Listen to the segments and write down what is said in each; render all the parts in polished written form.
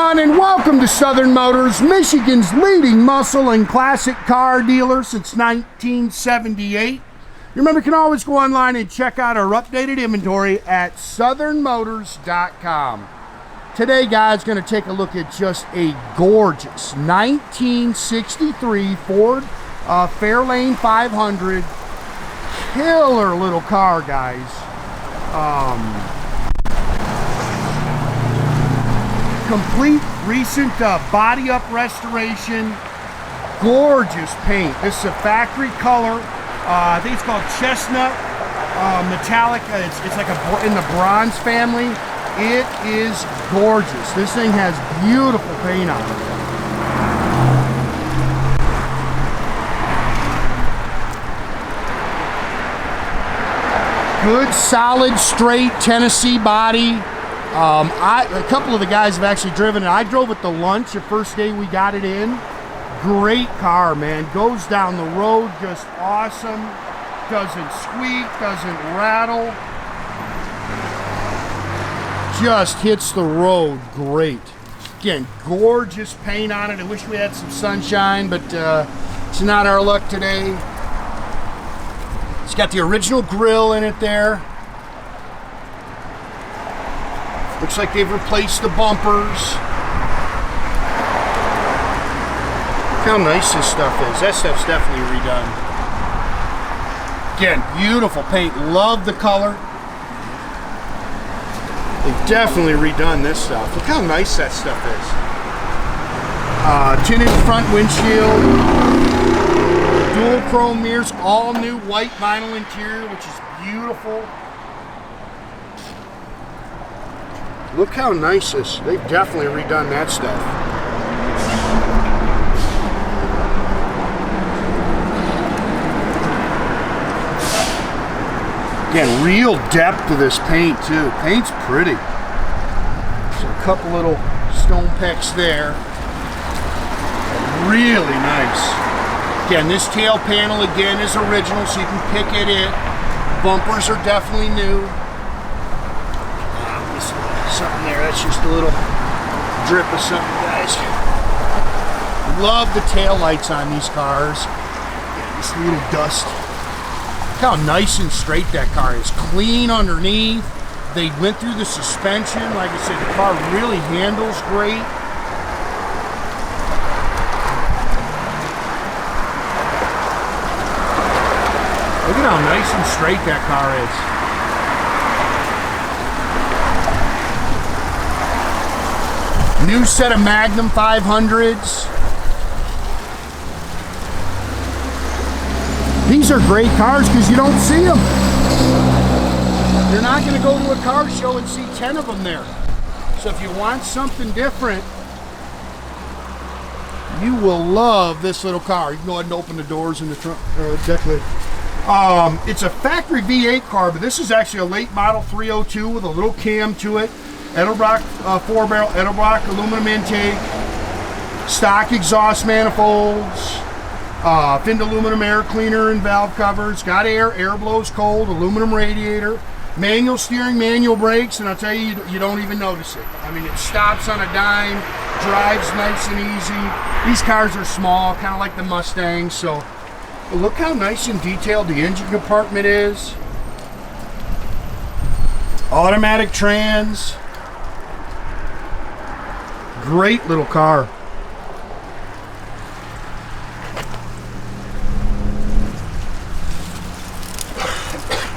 everyone, and welcome to Southern Motors, Michigan's leading muscle and classic car dealer since 1978. Remember, you can always go online and check out our updated inventory at southernmotors.com. Today, guys, going to take a look at just a gorgeous 1963 Ford Fairlane 500. Killer little car, guys. Complete recent body up restoration. Gorgeous paint. This is a factory color. I think it's called Chestnut metallic. It's like in the bronze family. It is gorgeous. This thing has beautiful paint on it. Good, solid, straight Tennessee body. A couple of the guys have actually driven it. I drove it to lunch the first day we got it in. Great car, man. Goes down the road just awesome. Doesn't squeak, doesn't rattle. Just hits the road great. Again, gorgeous paint on it. I wish we had some sunshine, but it's not our luck today. It's got the original grill in it there. Looks like they've replaced the bumpers. Look how nice this stuff is. That stuff's definitely redone. Again, beautiful paint. Love the color. They've definitely redone this stuff. Look how nice that stuff is. Tinted front windshield. Dual chrome mirrors. All new white vinyl interior, which is beautiful. Look how nice this. They've definitely redone that stuff. Again, real depth to this paint too. Paint's pretty. So a couple little stone pecks there. Really nice. Again, this tail panel again is original, so you can pick at it. Bumpers are definitely new. Something there, that's just a little drip of something, guys. Love the tail lights on these cars. Yeah, this little dust. Look how nice and straight that car is. Clean underneath. They went through the suspension. Like I said, the car really handles great. Look at how nice and straight that car is. New set of Magnum 500s. These are great cars because you don't see them. You're not going to go to a car show and see 10 of them there. So if you want something different, you will love this little car. You can go ahead and open the doors in the trunk deck lid. It's a factory V8 car, but this is actually a late model 302 with a little cam to it. Edelbrock 4-barrel Edelbrock aluminum intake, stock exhaust manifolds, finned aluminum air cleaner and valve covers, got air blows cold, aluminum radiator, manual steering, manual brakes, and I'll tell you, you don't even notice it. I mean, it stops on a dime, drives nice and easy. These cars are small, kind of like the Mustang, so look how nice and detailed the engine compartment is. Automatic trans. Great little car.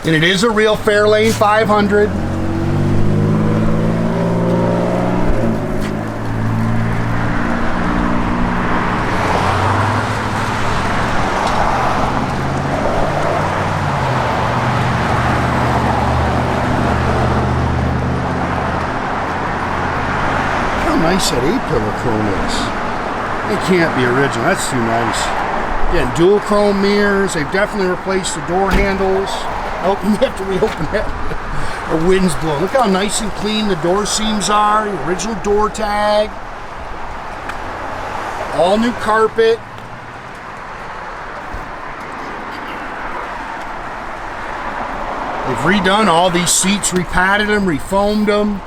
And it is a real Fairlane 500. Nice that A-pillar chrome is. It can't be original. That's too nice. Again, dual chrome mirrors. They've definitely replaced the door handles. Oh, you have to reopen that. The wind's blowing. Look how nice and clean the door seams are. The original door tag. All new carpet. They've redone all these seats, repatted them, refoamed them.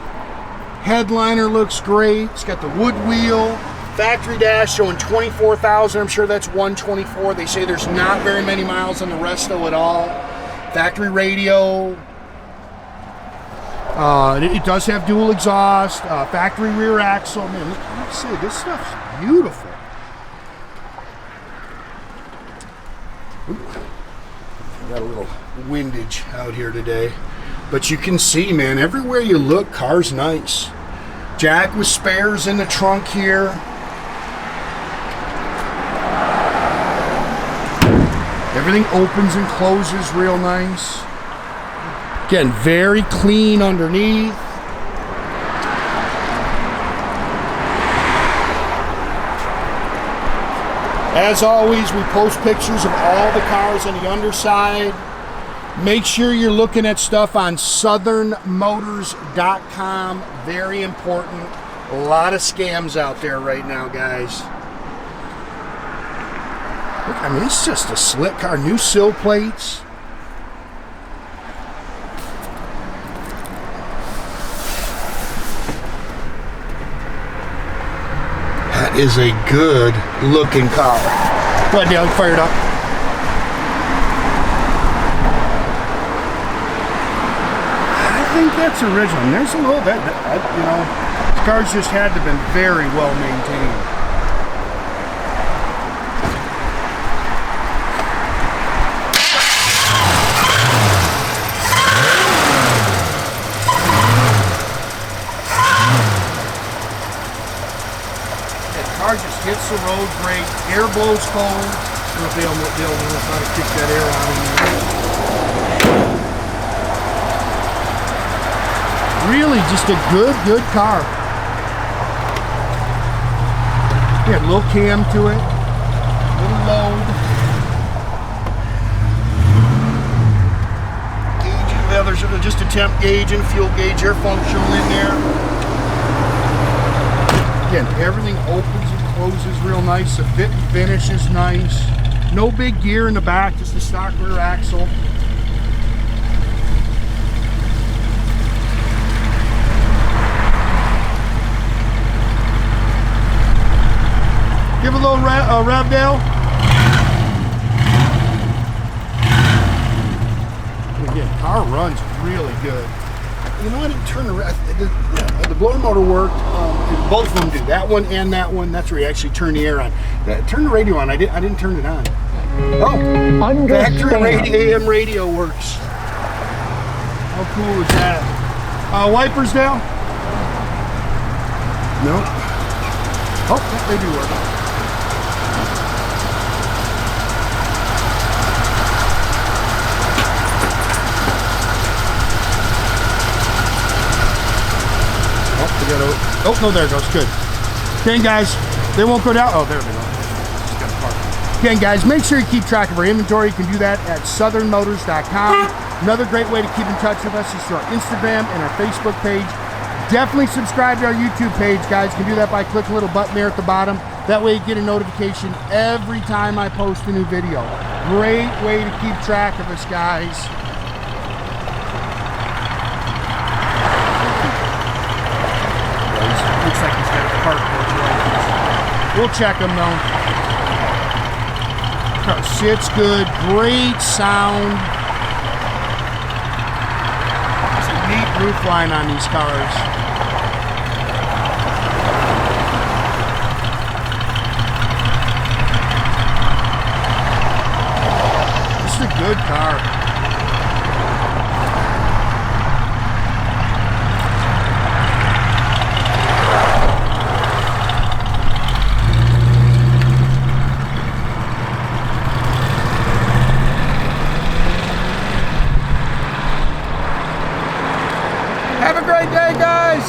Headliner looks great. It's got the wood wheel. Factory dash showing 24,000. I'm sure that's 124. They say there's not very many miles on the Resto at all. Factory radio. It does have dual exhaust. Factory rear axle. Man, let's see. This stuff's beautiful. Ooh. Got a little windage out here today. But you can see, man, everywhere you look, car's nice. Jack with spares in the trunk here. Everything opens and closes real nice. Again, very clean underneath. As always, we post pictures of all the cars on the underside. Make sure you're looking at stuff on southernmotors.com. Very important. A lot of scams out there right now, guys. Look, I mean, it's just a slick car. New sill plates. That is a good looking car. Go ahead, Dale, fire it up. I think that's original. And there's a little bit, you know, the cars just had to have been very well maintained. Car just hits the road great. Air blows cold. I don't know if they'll know how to kick that air out in there. Really just a good car. Yeah, little cam to it. Little load. Gauge, well, there's just a temp gauge and fuel gauge, air functional in there. Again, everything opens and closes real nice. The fit and finish is nice. No big gear in the back, just the stock rear axle. Give a little rev, Dale. Again, car runs really good. You know, I didn't turn the blower motor worked. Both of them do. That one and that one. That's where you actually turn the air on. Turn the radio on. I didn't turn it on. Oh, factory AM radio works. How cool is that? Wipers down? No. Oh, they do work. Oh, no, there it goes. Good. Again, guys, they won't go down. Oh, there we go. Just got to park. Again, guys, make sure you keep track of our inventory. You can do that at southernmotors.com. Another great way to keep in touch with us is through our Instagram and our Facebook page. Definitely subscribe to our YouTube page, guys. You can do that by clicking a little button there at the bottom. That way you get a notification every time I post a new video. Great way to keep track of us, guys. Looks like he's got a park porch license. We'll check him though. Car sits good, great sound. There's a neat roof line on these cars. This is a good car. Have a great day, guys!